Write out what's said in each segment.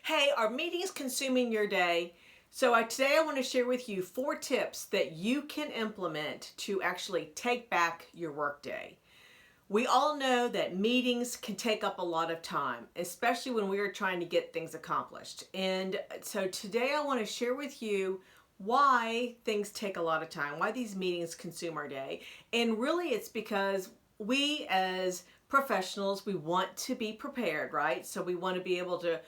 Hey, are meetings consuming your day? Today I want to share with you 4 tips that you can implement to actually take back your workday. We all know that meetings can take up a lot of time, especially when we are trying to get things accomplished. And so today I want to share with you why things take a lot of time, why these meetings consume our day. And really it's because we as professionals, we want to be prepared, right? So we want to be able to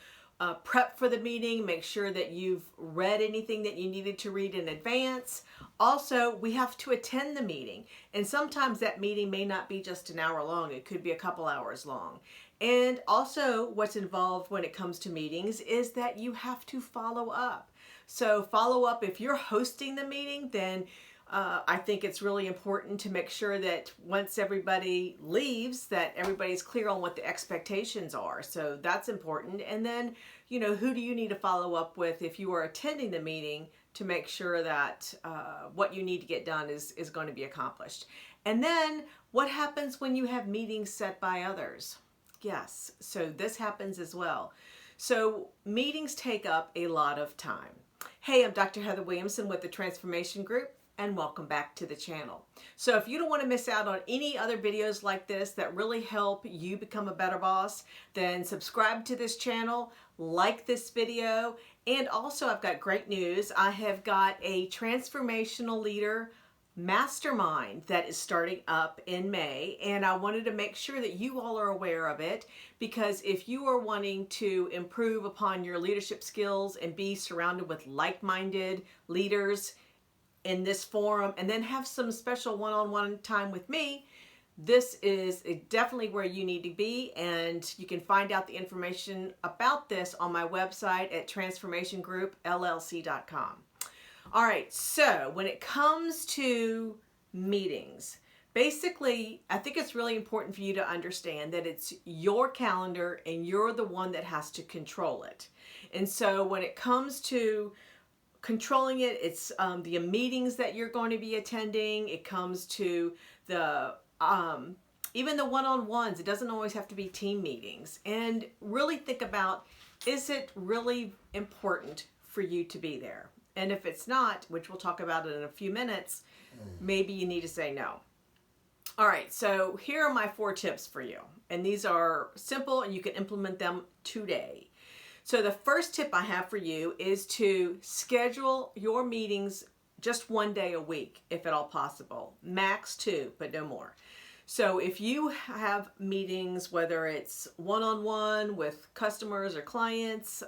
prep for the meeting, make sure that you've read anything that you needed to read in advance. Also, we have to attend the meeting, and sometimes that meeting may not be just an hour long, it could be a couple hours long. And also, what's involved when it comes to meetings is that you have to follow up. So, follow up if you're hosting the meeting, then I think it's really important to make sure that once everybody leaves, that everybody's clear on what the expectations are. So that's important. And then, who do you need to follow up with if you are attending the meeting to make sure that what you need to get done is going to be accomplished. And then what happens when you have meetings set by others? Yes, so this happens as well. So meetings take up a lot of time. Hey, I'm Dr. Heather Williamson with the Transformation Group, and welcome back to the channel. So if you don't want to miss out on any other videos like this that really help you become a better boss, then subscribe to this channel, like this video, and also I've got great news. I have got a transformational leader mastermind that is starting up in May, and I wanted to make sure that you all are aware of it, because if you are wanting to improve upon your leadership skills and be surrounded with like-minded leaders in this forum, and then have some special one-on-one time with me, this is definitely where you need to be. And you can find out the information about this on my website at transformationgroupllc.com. All right, so when it comes to meetings, basically, I think it's really important for you to understand that it's your calendar and you're the one that has to control it. And so when it comes to controlling it, it's the meetings that you're going to be attending. It comes to the even the one-on-ones. It doesn't always have to be team meetings. And really think about, is it really important for you to be there? And if it's not, which we'll talk about it in a few minutes, maybe you need to say no. All right, so here are my 4 tips for you. And these are simple and you can implement them today. So the first tip I have for you is to schedule your meetings just 1 day a week, if at all possible. Max 2, but no more. So if you have meetings, whether it's one-on-one with customers or clients,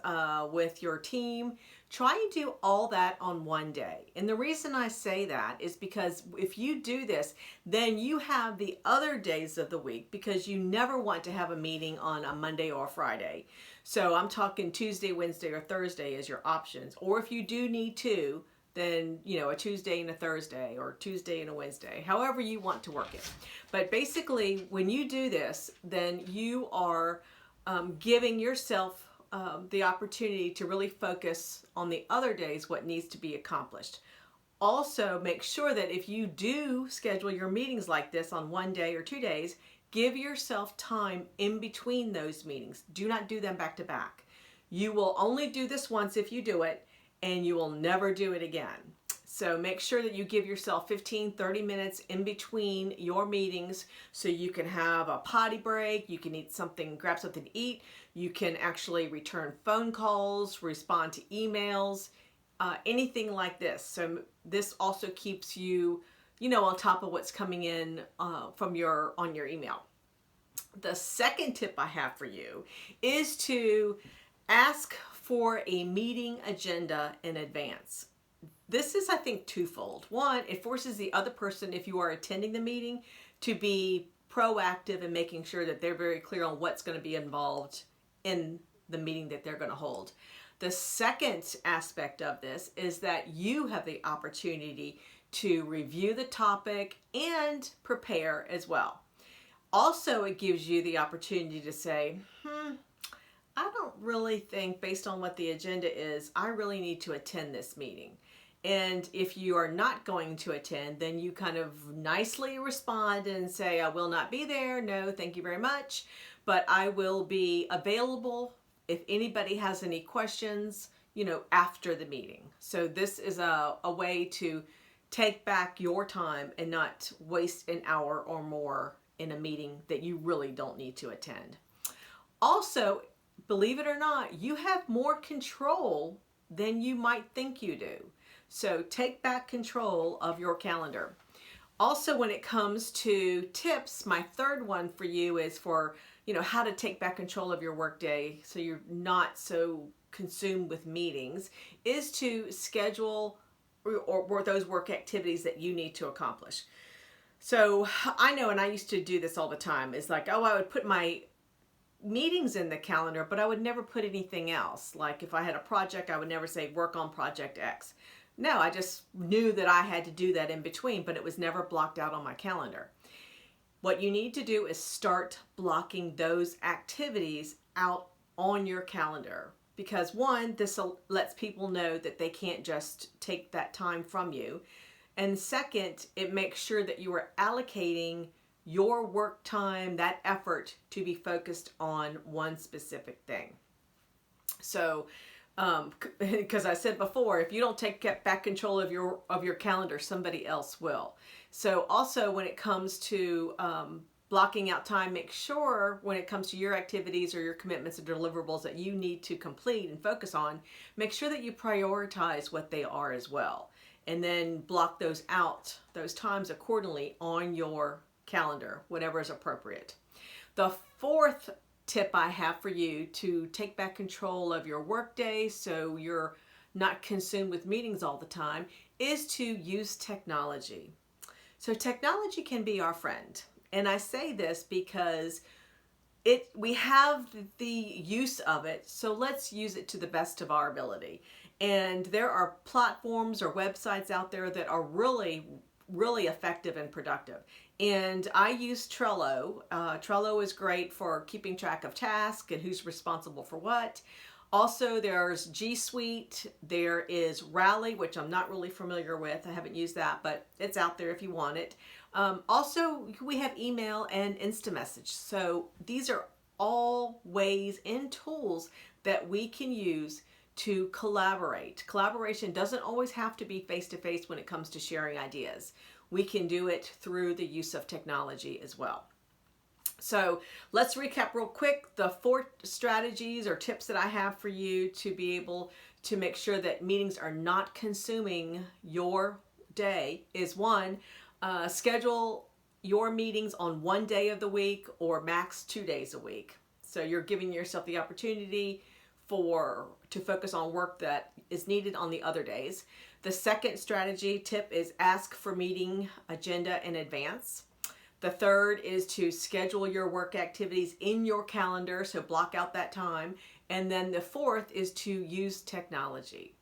with your team, try and do all that on 1 day. And the reason I say that is because if you do this, then you have the other days of the week, because you never want to have a meeting on a Monday or Friday. So I'm talking Tuesday, Wednesday, or Thursday as your options. Or if you do need to, then, a Tuesday and a Thursday, or Tuesday and a Wednesday, however you want to work it. But basically, when you do this, then you are giving yourself the opportunity to really focus on the other days, what needs to be accomplished. Also, make sure that if you do schedule your meetings like this on 1 day or 2 days, give yourself time in between those meetings. Do not do them back to back. You will only do this once if you do it, and you will never do it again. So make sure that you give yourself 15-30 minutes in between your meetings, so you can have a potty break, you can eat something, grab something to eat, you can actually return phone calls, respond to emails, anything like this. So this also keeps you, on top of what's coming in on your email. The second tip I have for you is to ask for a meeting agenda in advance. This is, I think, twofold. One, it forces the other person, if you are attending the meeting, to be proactive in making sure that they're very clear on what's going to be involved in the meeting that they're going to hold. The second aspect of this is that you have the opportunity to review the topic and prepare as well. Also, it gives you the opportunity to say, I don't really think, based on what the agenda is, I really need to attend this meeting. And if you are not going to attend, then you kind of nicely respond and say, I will not be there. No, thank you very much. But I will be available if anybody has any questions, after the meeting. So this is a way to take back your time and not waste an hour or more in a meeting that you really don't need to attend. Also, believe it or not, you have more control than you might think you do. So take back control of your calendar. Also, when it comes to tips, my third one for you is for, how to take back control of your workday so you're not so consumed with meetings, is to schedule or those work activities that you need to accomplish. So I know, and I used to do this all the time, is like, I would put my meetings in the calendar, but I would never put anything else. Like if I had a project, I would never say work on project X. No, I just knew that I had to do that in between, but it was never blocked out on my calendar. What you need to do is start blocking those activities out on your calendar, because one, this lets people know that they can't just take that time from you. And second, it makes sure that you are allocating your work time, that effort, to be focused on one specific thing. So, because I said before, if you don't take back control of your calendar, somebody else will. So also when it comes to blocking out time, make sure when it comes to your activities or your commitments or deliverables that you need to complete and focus on, make sure that you prioritize what they are as well. And then block those out, those times accordingly on your calendar, whatever is appropriate. The fourth tip I have for you to take back control of your workday so you're not consumed with meetings all the time is to use technology. So technology can be our friend. And I say this because we have the use of it, so let's use it to the best of our ability. And there are platforms or websites out there that are really, really effective and productive. And I use Trello. Trello is great for keeping track of tasks and who's responsible for what. Also, there's G Suite. There is Rally, which I'm not really familiar with. I haven't used that, but it's out there if you want it. Also, we have email and InstaMessage. So these are all ways and tools that we can use to collaborate. Collaboration doesn't always have to be face-to-face when it comes to sharing ideas. We can do it through the use of technology as well. So let's recap real quick. The 4 strategies or tips that I have for you to be able to make sure that meetings are not consuming your day is 1, schedule your meetings on one day of the week or max 2 days a week. So you're giving yourself the opportunity to focus on work that is needed on the other days. The second strategy tip is ask for meeting agenda in advance. The third is to schedule your work activities in your calendar, so block out that time. And then the fourth is to use technology.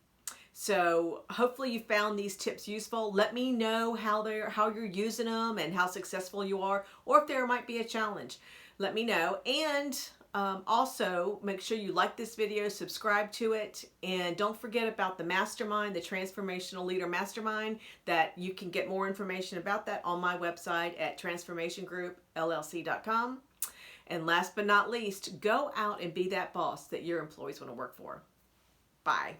So hopefully you found these tips useful. Let me know how you're using them and how successful you are, or if there might be a challenge. Let me know. And also, make sure you like this video, subscribe to it, and don't forget about the mastermind, the Transformational Leader Mastermind, that you can get more information about that on my website at transformationgroupllc.com. And last but not least, go out and be that boss that your employees want to work for. Bye.